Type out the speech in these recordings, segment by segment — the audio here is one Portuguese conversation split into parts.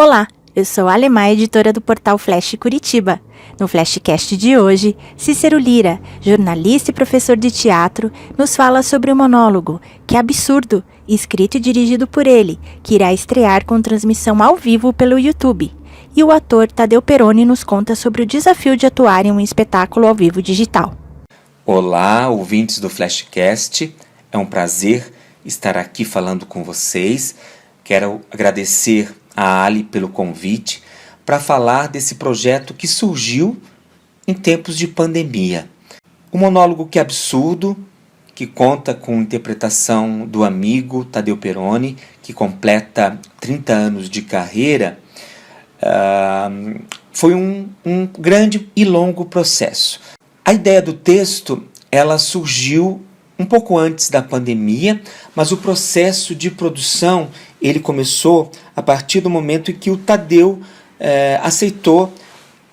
Olá, eu sou a Alemã, editora do portal Flash Curitiba. No Flashcast de hoje, Cícero Lira, jornalista e professor de teatro, nos fala sobre o monólogo Que Absurdo, escrito e dirigido por ele, que irá estrear com transmissão ao vivo pelo YouTube. E o ator Tadeu Peroni nos conta sobre o desafio de atuar em um espetáculo ao vivo digital. Olá, ouvintes do Flashcast, é um prazer estar aqui falando com vocês. Quero agradecer a Ali pelo convite para falar desse projeto que surgiu em tempos de pandemia. O monólogo Que Absurdo, que conta com interpretação do amigo Tadeu Peroni, que completa 30 anos de carreira, foi um grande e longo processo. A ideia do texto ela surgiu um pouco antes da pandemia, mas o processo de produção ele começou a partir do momento em que o Tadeu aceitou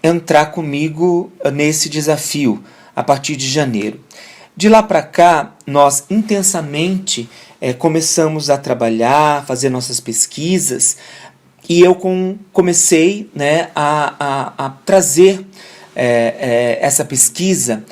entrar comigo nesse desafio, a partir de janeiro. De lá para cá, nós intensamente começamos a trabalhar, fazer nossas pesquisas, e eu comecei a trazer essa pesquisa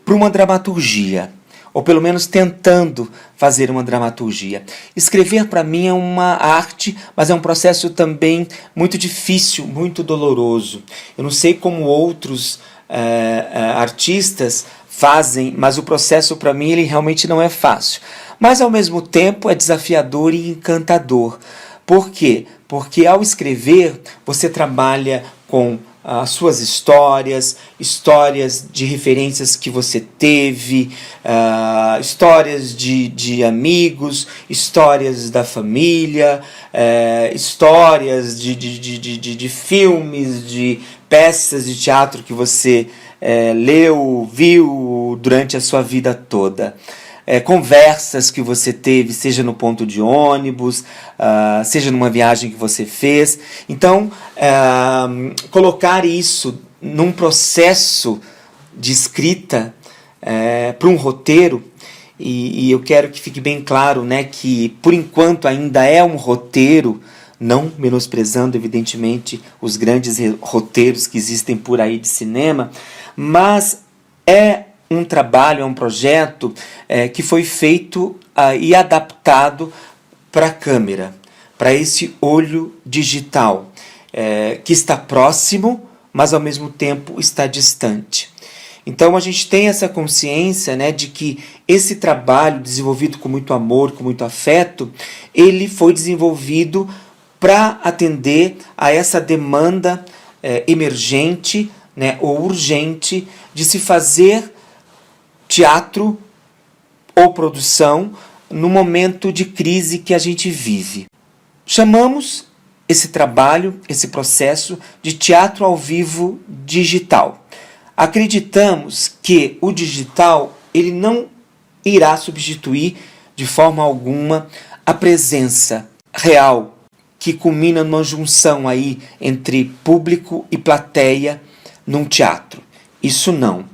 para uma dramaturgia, ou pelo menos tentando fazer uma dramaturgia. Escrever para mim é uma arte, mas é um processo também muito difícil, muito doloroso. Eu não sei como outros artistas fazem, mas o processo para mim ele realmente não é fácil. Mas ao mesmo tempo é desafiador e encantador. Por quê? Porque ao escrever você trabalha com as suas histórias de referências que você teve, histórias de amigos, histórias da família, histórias de filmes, de peças de teatro que você leu, viu durante a sua vida toda. Conversas que você teve, seja no ponto de ônibus, seja numa viagem que você fez. Então, colocar isso num processo de escrita para um roteiro, e eu quero que fique bem claro que, por enquanto, ainda é um roteiro, não menosprezando, evidentemente, os grandes roteiros que existem por aí de cinema, mas é um trabalho, é um projeto que foi feito e adaptado para a câmera, para esse olho digital, que está próximo, mas ao mesmo tempo está distante. Então a gente tem essa consciência de que esse trabalho desenvolvido com muito amor, com muito afeto, ele foi desenvolvido para atender a essa demanda emergente ou urgente de se fazer teatro ou produção no momento de crise que a gente vive. Chamamos esse trabalho, esse processo, de teatro ao vivo digital. Acreditamos que o digital ele não irá substituir de forma alguma a presença real, que culmina numa junção aí entre público e plateia num teatro. Isso não.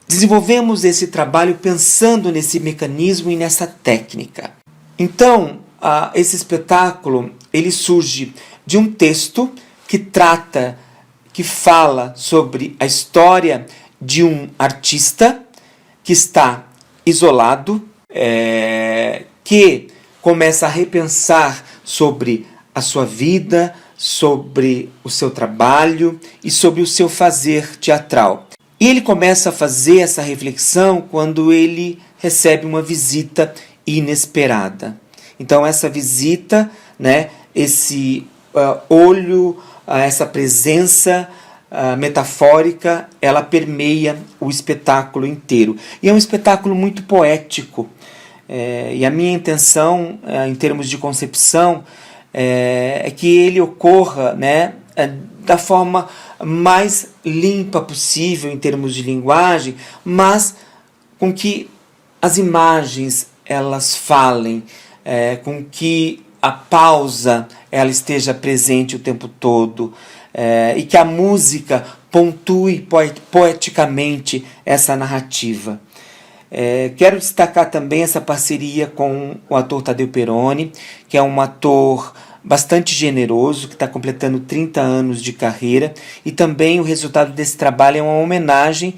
Desenvolvemos esse trabalho pensando nesse mecanismo e nessa técnica. Então, esse espetáculo ele surge de um texto que fala sobre a história de um artista que está isolado, que começa a repensar sobre a sua vida, sobre o seu trabalho e sobre o seu fazer teatral. E ele começa a fazer essa reflexão quando ele recebe uma visita inesperada. Então essa visita, esse olho, essa presença metafórica, ela permeia o espetáculo inteiro. E é um espetáculo muito poético. E a minha intenção, em termos de concepção, é que ele ocorra da forma mais limpa possível em termos de linguagem, mas com que as imagens elas falem, com que a pausa ela esteja presente o tempo todo, e que a música pontue poeticamente essa narrativa. Quero destacar também essa parceria com o ator Tadeu Peroni, que é um ator bastante generoso, que está completando 30 anos de carreira, e também o resultado desse trabalho é uma homenagem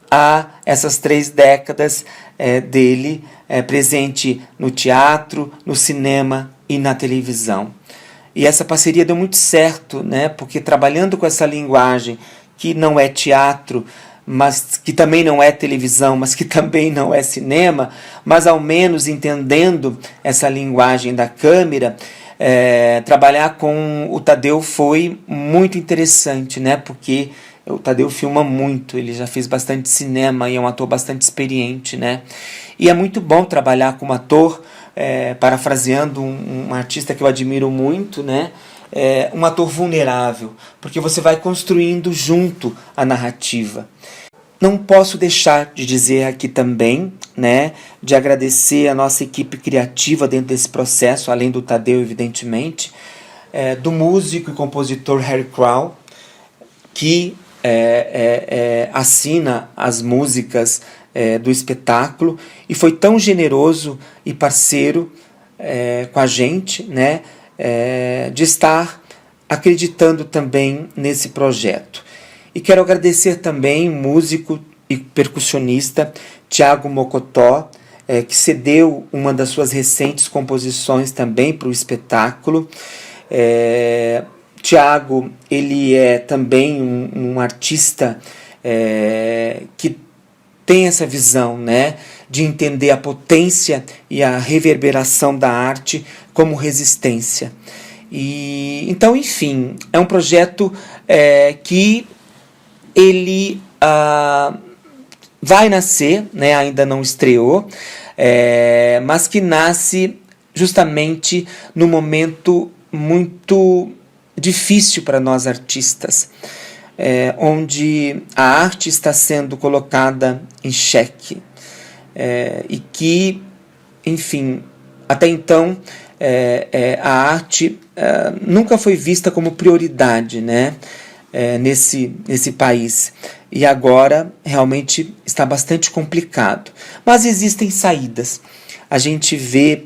a essas 3 décadas dele presente no teatro, no cinema e na televisão. E essa parceria deu muito certo, né? Porque trabalhando com essa linguagem que não é teatro, mas que também não é televisão, mas que também não é cinema, mas ao menos entendendo essa linguagem da câmera, trabalhar com o Thadeu foi muito interessante, né? Porque o Thadeu filma muito, ele já fez bastante cinema e é um ator bastante experiente, né? E é muito bom trabalhar com um ator, parafraseando um artista que eu admiro muito, né? Um ator vulnerável, porque você vai construindo junto a narrativa. Não posso deixar de dizer aqui também, né, de agradecer a nossa equipe criativa dentro desse processo, além do Thadeu, evidentemente, do músico e compositor Harry Crow, que assina as músicas do espetáculo e foi tão generoso e parceiro com a gente, né, de estar acreditando também nesse projeto. E quero agradecer também o músico e percussionista Thiago Mocotó, que cedeu uma das suas recentes composições também para o espetáculo. Thiago, ele é também um artista que tem essa visão, né, de entender a potência e a reverberação da arte como resistência. E então, enfim, é um projeto que ele vai nascer, né, ainda não estreou, mas que nasce justamente no momento muito difícil para nós artistas, onde a arte está sendo colocada em xeque, e que, enfim, até então a arte nunca foi vista como prioridade, né, nesse país, e agora realmente está bastante complicado, mas existem saídas. A gente vê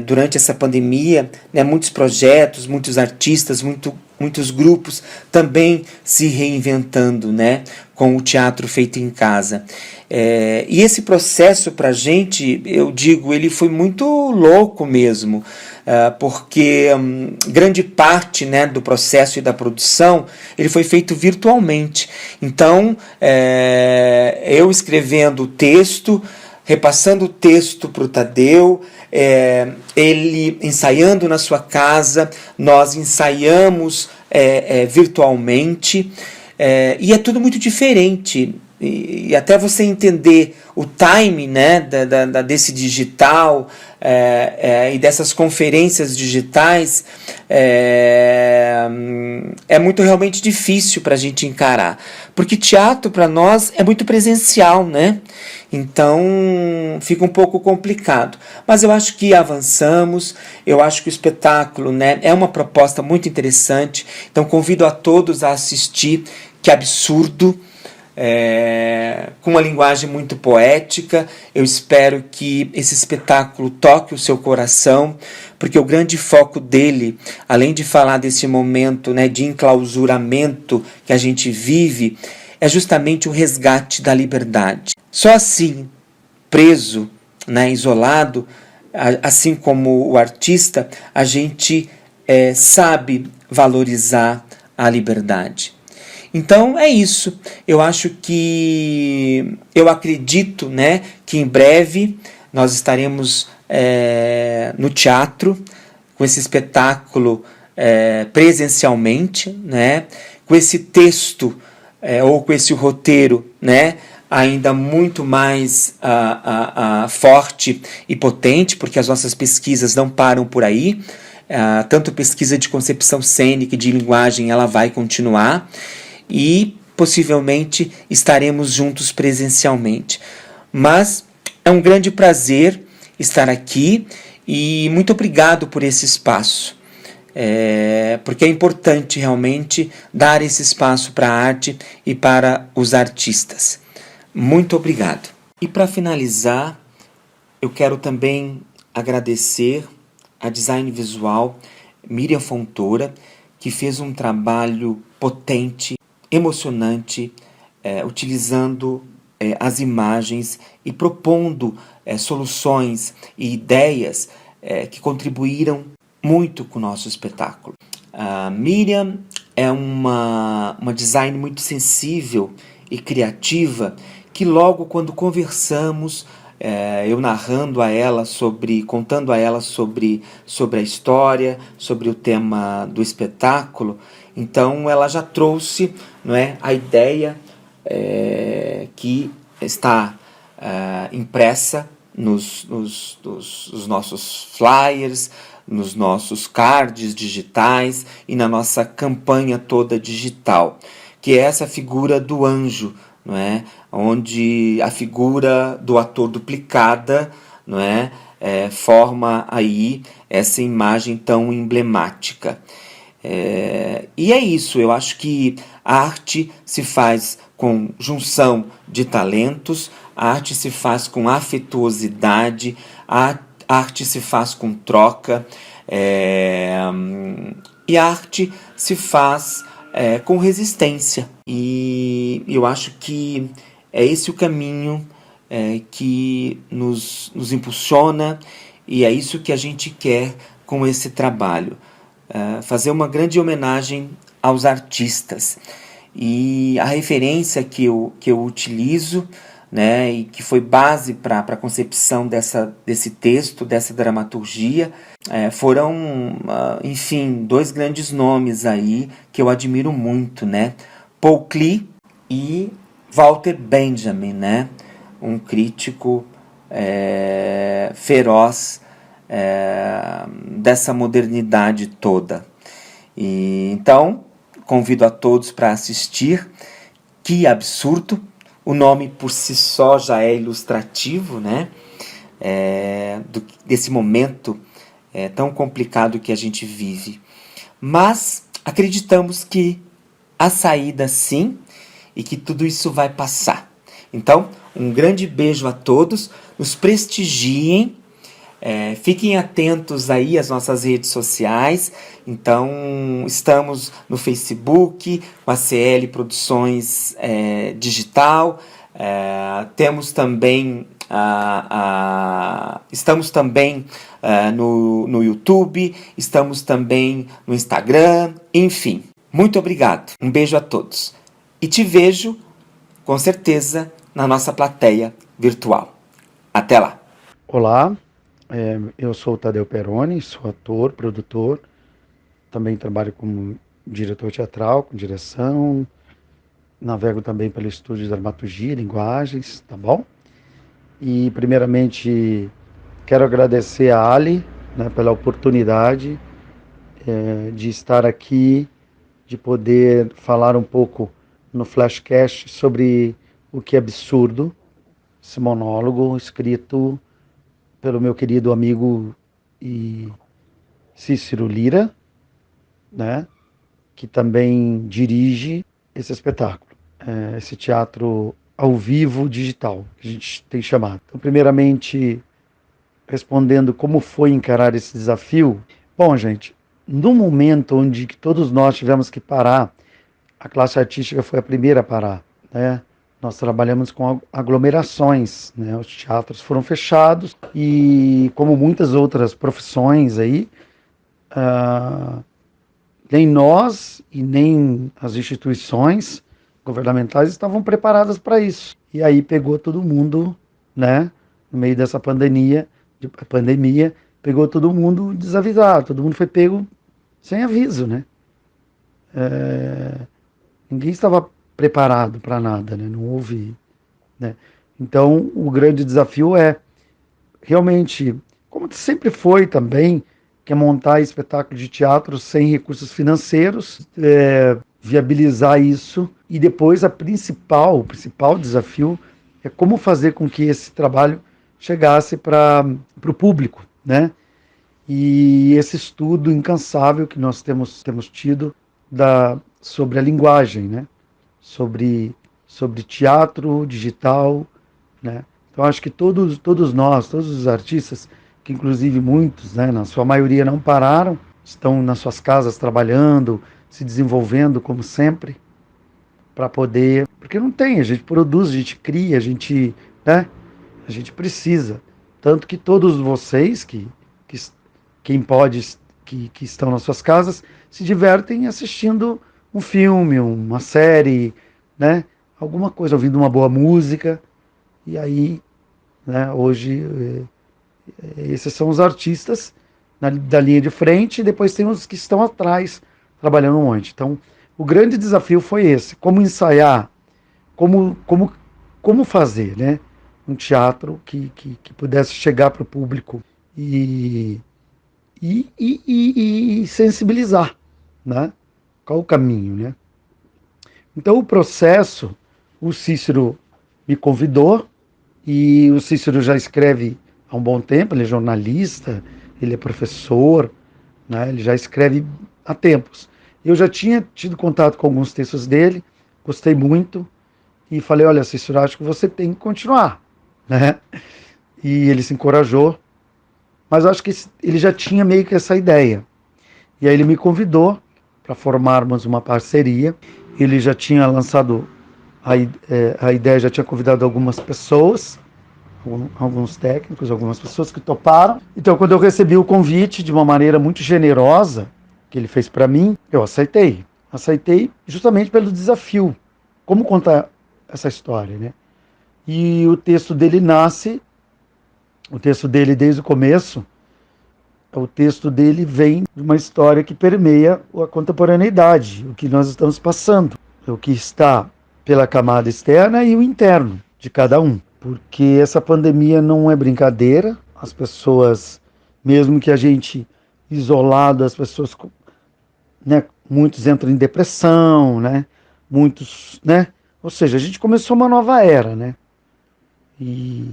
durante essa pandemia, né, muitos projetos, muitos artistas, muitos grupos também se reinventando, né, com o teatro feito em casa. E esse processo para a gente, eu digo, ele foi muito louco mesmo, porque grande parte, né, do processo e da produção ele foi feito virtualmente. Então, eu escrevendo o texto, repassando o texto para o Thadeu, ele ensaiando na sua casa, nós ensaiamos virtualmente, e é tudo muito diferente. E até você entender o time, né, desse digital e dessas conferências digitais, é muito realmente difícil para a gente encarar, porque teatro para nós é muito presencial, né? Então fica um pouco complicado, mas eu acho que avançamos. Eu acho que o espetáculo, né, é uma proposta muito interessante, então convido a todos a assistir. Que absurdo! Com uma linguagem muito poética. Eu espero que esse espetáculo toque o seu coração, porque o grande foco dele, além de falar desse momento, né, de enclausuramento que a gente vive, é justamente o resgate da liberdade. Só assim, preso, né, isolado, assim como o artista, a gente sabe valorizar a liberdade. Então é isso. Eu acredito, né, que em breve nós estaremos no teatro com esse espetáculo presencialmente, né, com esse texto ou com esse roteiro, né, ainda muito mais forte e potente, porque as nossas pesquisas não param por aí. Tanto pesquisa de concepção cênica e de linguagem, ela vai continuar. E possivelmente estaremos juntos presencialmente. Mas é um grande prazer estar aqui e muito obrigado por esse espaço, porque é importante realmente dar esse espaço para a arte e para os artistas. Muito obrigado. E para finalizar, eu quero também agradecer a Design Visual, Miriam Fontoura, que fez um trabalho potente, emocionante, utilizando as imagens e propondo soluções e ideias que contribuíram muito com o nosso espetáculo. A Miriam é uma design muito sensível e criativa que logo quando conversamos, eu narrando a ela contando a ela sobre a história, sobre o tema do espetáculo, então ela já trouxe, não é, a ideia que está impressa nos nossos flyers, nos nossos cards digitais e na nossa campanha toda digital, que é essa figura do anjo, não é? Onde a figura do ator duplicada, não é? Forma aí essa imagem tão emblemática. E é isso, eu acho que a arte se faz com junção de talentos, a arte se faz com afetuosidade, a arte se faz com troca, e a arte se faz com resistência. E eu acho que é esse o caminho que nos impulsiona, e é isso que a gente quer com esse trabalho. Fazer uma grande homenagem aos artistas. E a referência que eu utilizo, né, e que foi base para a concepção desse texto, dessa dramaturgia, foram, enfim, dois grandes nomes aí que eu admiro muito, né? Paul Klee e Walter Benjamin, né? Um crítico feroz dessa modernidade toda. E então convido a todos para assistir. Que absurdo! O nome por si só já é ilustrativo, né? Desse momento tão complicado que a gente vive. Mas acreditamos que há saída sim e que tudo isso vai passar. Então, um grande beijo a todos, nos prestigiem, fiquem atentos aí às nossas redes sociais. Então, estamos no Facebook, com a CL Produções Digital, temos também estamos também no YouTube, estamos também no Instagram, enfim. Muito obrigado, um beijo a todos. E te vejo, com certeza, na nossa plateia virtual. Até lá! Olá, eu sou o Tadeu Peroni, sou ator, produtor, também trabalho como diretor teatral, com direção, navego também pelo estúdio de dramaturgia e linguagens, tá bom? E primeiramente quero agradecer a Ali, né, pela oportunidade de estar aqui, de poder falar um pouco no Flashcast sobre o que é absurdo, esse monólogo escrito pelo meu querido amigo Cícero Lira, né, que também dirige esse espetáculo, esse teatro ao vivo digital, que a gente tem chamado. Então, primeiramente, respondendo como foi encarar esse desafio. Bom, gente, no momento onde todos nós tivemos que parar, a classe artística foi a primeira a parar, né? Nós trabalhamos com aglomerações, né? Os teatros foram fechados e, como muitas outras profissões aí, nem nós e nem as instituições governamentais estavam preparadas para isso. E aí pegou todo mundo, né? No meio dessa pandemia, pegou todo mundo desavisado, todo mundo foi pego sem aviso, né? Ninguém estava preparado para nada, né? Não houve, né? Então, o grande desafio é realmente, como sempre foi também, que é montar espetáculo de teatro sem recursos financeiros, viabilizar isso, e depois o principal desafio é como fazer com que esse trabalho chegasse para o público, né? E esse estudo incansável que nós temos tido sobre a linguagem, né? Sobre teatro digital, né? Então acho que todos nós, todos os artistas, que inclusive muitos, né, na sua maioria não pararam, estão nas suas casas trabalhando, se desenvolvendo como sempre, para poder... Porque não tem, a gente produz, a gente cria, né? A gente precisa. Tanto que todos vocês, quem pode, que estão nas suas casas, se divertem assistindo um filme, uma série, né? Alguma coisa, ouvindo uma boa música. E aí, né, hoje, esses são os artistas da linha de frente, e depois tem os que estão atrás, trabalhando um monte. Então, o grande desafio foi esse, como ensaiar, como fazer, né, um teatro que pudesse chegar para o público e sensibilizar, né? Qual o caminho, né? Então, o processo, o Cícero me convidou, e o Cícero já escreve há um bom tempo, ele é jornalista, ele é professor, né? Ele já escreve há tempos. Eu já tinha tido contato com alguns textos dele, gostei muito, e falei, olha, Cícero, acho que você tem que continuar, né? E ele se encorajou, mas acho que ele já tinha meio que essa ideia. E aí ele me convidou para formarmos uma parceria. Ele já tinha lançado a ideia, já tinha convidado algumas pessoas, alguns técnicos, algumas pessoas que toparam. Então, quando eu recebi o convite de uma maneira muito generosa, que ele fez para mim, eu aceitei. Aceitei justamente pelo desafio. Como contar essa história, né? E o texto dele desde o começo, o texto dele vem de uma história que permeia a contemporaneidade, o que nós estamos passando, o que está pela camada externa e o interno de cada um. Porque essa pandemia não é brincadeira, as pessoas, mesmo que a gente isolado, as pessoas, né, muitos entram em depressão, né, muitos, né, ou seja, a gente começou uma nova era, né, e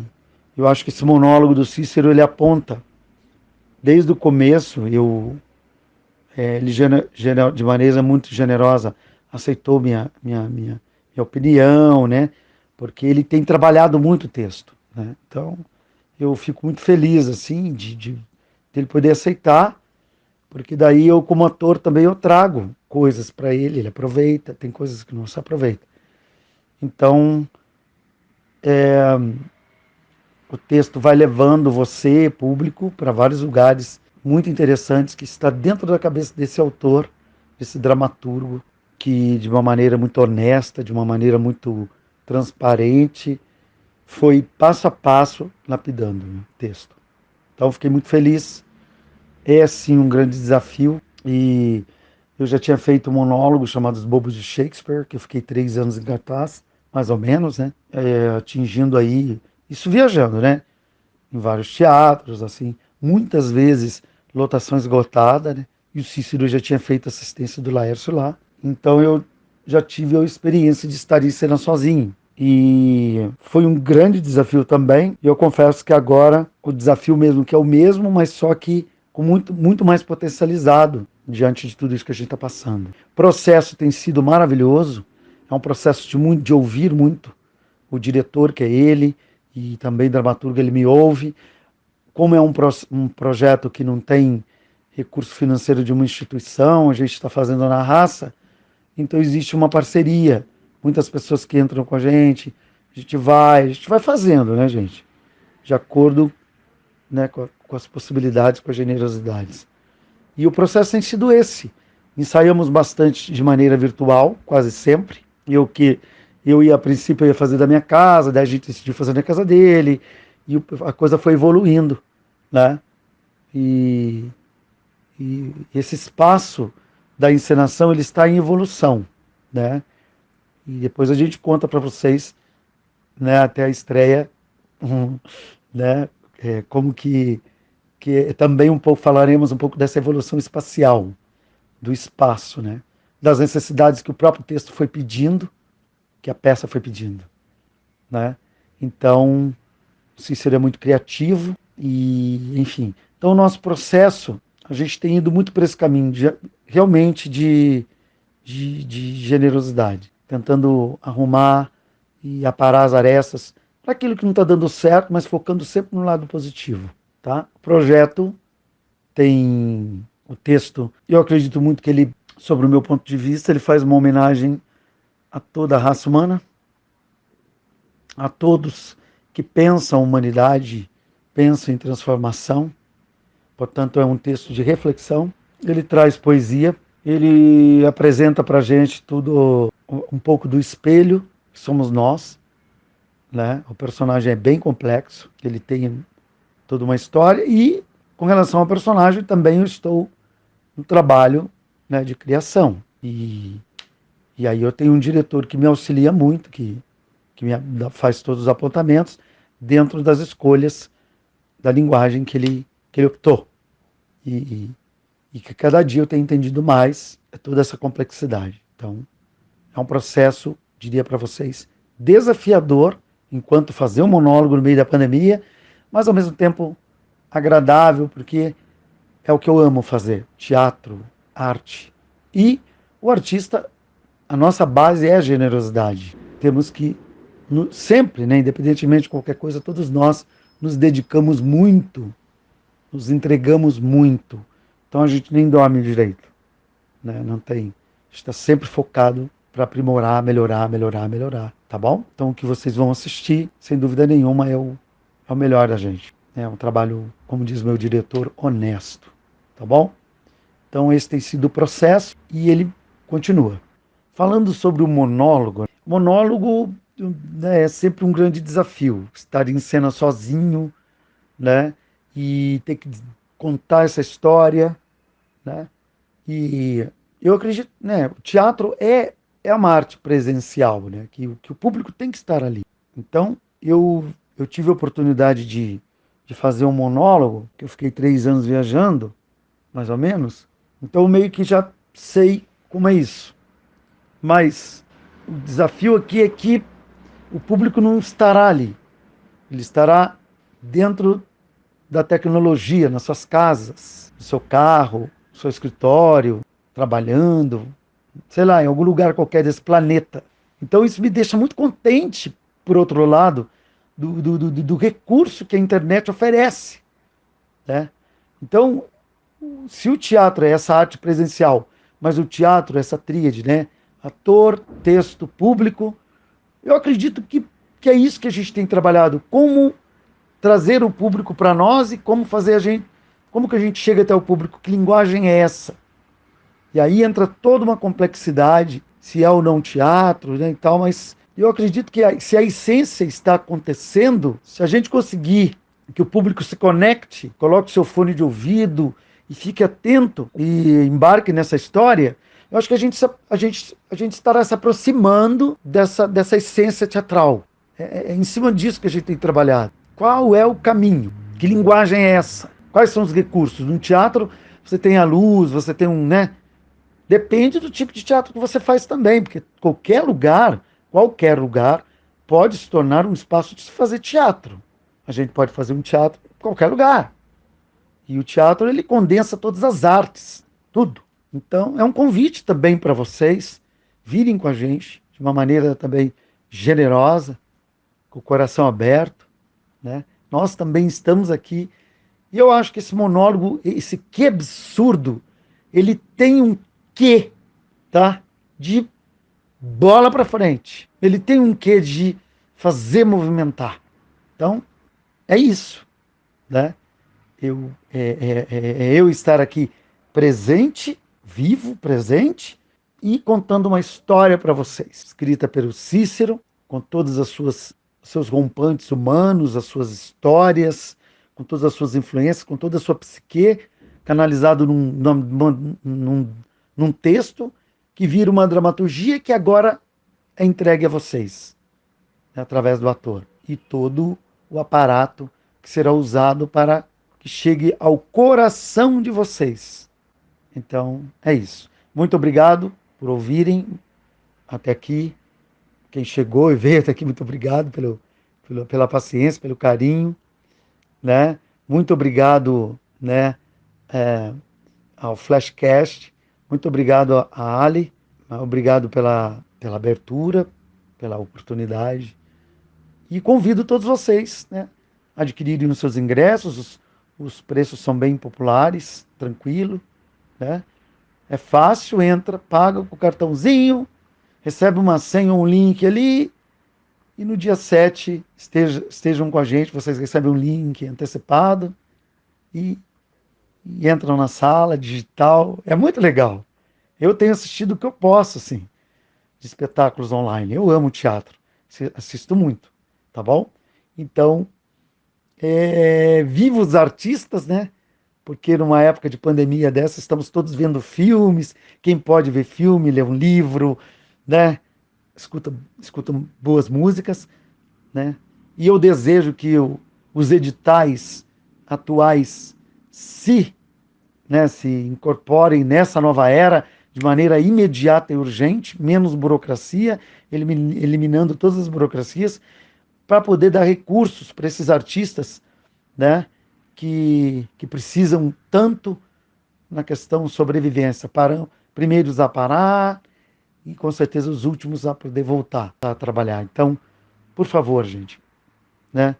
eu acho que esse monólogo do Cícero, ele aponta, desde o começo, ele de maneira muito generosa aceitou minha opinião, né, porque ele tem trabalhado muito o texto, né, então eu fico muito feliz, assim, de ele poder aceitar, porque daí eu, como ator, também eu trago coisas para ele aproveita, tem coisas que não se aproveita. Então, o texto vai levando você, público, para vários lugares muito interessantes que está dentro da cabeça desse autor, desse dramaturgo, que de uma maneira muito honesta, de uma maneira muito transparente, foi passo a passo lapidando o texto. Então, fiquei muito feliz. É, sim, um grande desafio. E eu já tinha feito um monólogo chamado Os Bobos de Shakespeare, que eu fiquei 3 anos em cartaz, mais ou menos, né? Atingindo aí, isso viajando, né? Em vários teatros, assim, muitas vezes lotação esgotada, né? E o Cícero já tinha feito assistência do Laércio lá. Então eu já tive a experiência de estar em cena sozinho. E foi um grande desafio também. E eu confesso que agora o desafio mesmo, que é o mesmo, mas só que com muito mais potencializado diante de tudo isso que a gente está passando. O processo tem sido maravilhoso. É um processo de ouvir muito o diretor, que é ele, e também dramaturgo, ele me ouve. Como é um projeto que não tem recurso financeiro de uma instituição, a gente está fazendo na raça, então existe uma parceria. Muitas pessoas que entram com a gente vai fazendo, né, gente? De acordo, né, com as possibilidades, com as generosidades. E o processo tem sido esse. Ensaiamos bastante de maneira virtual, quase sempre. A princípio eu ia fazer da minha casa, daí a gente decidiu fazer na casa dele, e a coisa foi evoluindo, né? E esse espaço da encenação, ele está em evolução, né? E depois a gente conta para vocês, né, até a estreia, né, como que também falaremos um pouco dessa evolução espacial do espaço, né, das necessidades que o próprio texto foi pedindo, que a peça foi pedindo, né? Então, o Cícero é muito criativo e, enfim. Então, o nosso processo, a gente tem ido muito por esse caminho, realmente de generosidade, tentando arrumar e aparar as arestas para aquilo que não está dando certo, mas focando sempre no lado positivo, tá? O projeto tem O texto, eu acredito muito que ele, sobre o meu ponto de vista, ele faz uma homenagem a toda a raça humana, a todos que pensam a humanidade, pensam em transformação. Portanto, é um texto de reflexão. Ele traz poesia, ele apresenta para a gente tudo, um pouco do espelho que somos nós, né? O personagem é bem complexo, ele tem toda uma história e, com relação ao personagem, também eu estou no trabalho, né, de criação. E aí eu tenho um diretor que me auxilia muito, que faz todos os apontamentos dentro das escolhas da linguagem que ele optou. E que cada dia eu tenho entendido mais toda essa complexidade. Então, é um processo, diria para vocês, desafiador, enquanto fazer um monólogo no meio da pandemia, mas ao mesmo tempo agradável, porque é o que eu amo fazer, teatro, arte. E o artista, a nossa base é a generosidade. Temos que, sempre, né, independentemente de qualquer coisa, todos nós nos dedicamos muito, nos entregamos muito. Então a gente nem dorme direito, né? Não tem. A gente está sempre focado para aprimorar, melhorar, melhorar, melhorar, tá bom? Então o que vocês vão assistir, sem dúvida nenhuma, é o melhor da gente. É um trabalho, como diz meu diretor, honesto, tá bom? Então esse tem sido o processo e ele continua. Falando sobre o monólogo, né, é sempre um grande desafio, estar em cena sozinho, né, e ter que contar essa história, né, e eu acredito, né, o teatro é uma arte presencial, né, que o público tem que estar ali. Então, eu tive a oportunidade de fazer um monólogo, que eu fiquei 3 anos viajando, mais ou menos, então meio que já sei como é isso. Mas o desafio aqui é que o público não estará ali. Ele estará dentro da tecnologia, nas suas casas, no seu carro, no seu escritório, trabalhando, sei lá, em algum lugar qualquer desse planeta. Então isso me deixa muito contente, por outro lado, do recurso que a internet oferece, né? Então, se o teatro é essa arte presencial, mas o teatro é essa tríade, né? Ator, texto, público, eu acredito que é isso que a gente tem trabalhado. Como trazer o público para nós e como fazer como que a gente chega até o público, que linguagem é essa? E aí entra toda uma complexidade, se é ou não teatro, né, e tal, mas eu acredito que se a essência está acontecendo, se a gente conseguir que o público se conecte, coloque seu fone de ouvido e fique atento e embarque nessa história, eu acho que a gente estará se aproximando dessa essência teatral. É em cima disso que a gente tem trabalhado. Qual é o caminho? Que linguagem é essa? Quais são os recursos? No teatro, você tem a luz, você tem né? Depende do tipo de teatro que você faz também, porque qualquer lugar, pode se tornar um espaço de se fazer teatro. A gente pode fazer um teatro em qualquer lugar. E o teatro, ele condensa todas as artes, tudo. Então, é um convite também para vocês virem com a gente de uma maneira também generosa, com o coração aberto, né? Nós também estamos aqui. E eu acho que esse monólogo, esse que absurdo, ele tem um quê, tá? De bola para frente. Ele tem um quê de fazer movimentar. Então, é isso, né? Eu estar aqui presente, vivo, presente, e contando uma história para vocês, escrita pelo Cícero, com todas as seus rompantes humanos, as suas histórias, com todas as suas influências, com toda a sua psique, canalizado num texto que vira uma dramaturgia que agora é entregue a vocês, né, através do ator. E todo o aparato que será usado para que chegue ao coração de vocês. Então, é isso. Muito obrigado por ouvirem até aqui. Quem chegou e veio até aqui, muito obrigado pela paciência, pelo carinho, né? Muito obrigado, né, ao Flashcast. Muito obrigado a Ali. Obrigado pela abertura, pela oportunidade. E convido todos vocês, né, a adquirirem os seus ingressos. Os preços são bem populares, tranquilo. né? É fácil, entra, paga com o cartãozinho, recebe uma senha ou um link ali, e no dia 7 estejam com a gente, vocês recebem um link antecipado e entram na sala digital. É muito legal. Eu tenho assistido o que eu posso, assim, de espetáculos online. Eu amo teatro, assisto muito, tá bom? Então, viva os artistas, né? Porque numa época de pandemia dessa, estamos todos vendo filmes. Quem pode ver filme, lê um livro, né? Escuta boas músicas, né? E eu desejo que os editais atuais se incorporem nessa nova era de maneira imediata e urgente, menos burocracia, eliminando todas as burocracias, para poder dar recursos para esses artistas, né, que precisam tanto na questão sobrevivência, primeiros a parar e com certeza os últimos a poder voltar a trabalhar. Então, por favor, gente, né,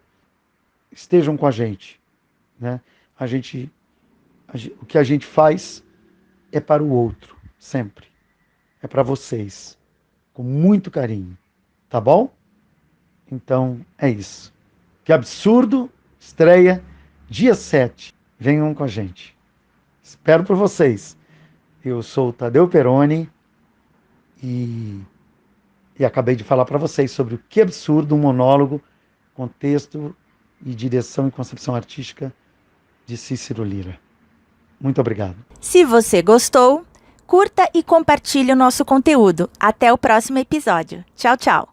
estejam com a gente, né? O que a gente faz é para o outro, sempre. É para vocês, com muito carinho, tá bom? Então, é isso. Que Absurdo estreia dia 7. Venham com a gente. Espero por vocês. Eu sou o Tadeu Peroni e acabei de falar para vocês sobre o Que Absurdo, um monólogo com texto e direção e concepção artística de Cícero Lira. Muito obrigado. Se você gostou, curta e compartilhe o nosso conteúdo. Até o próximo episódio. Tchau, tchau.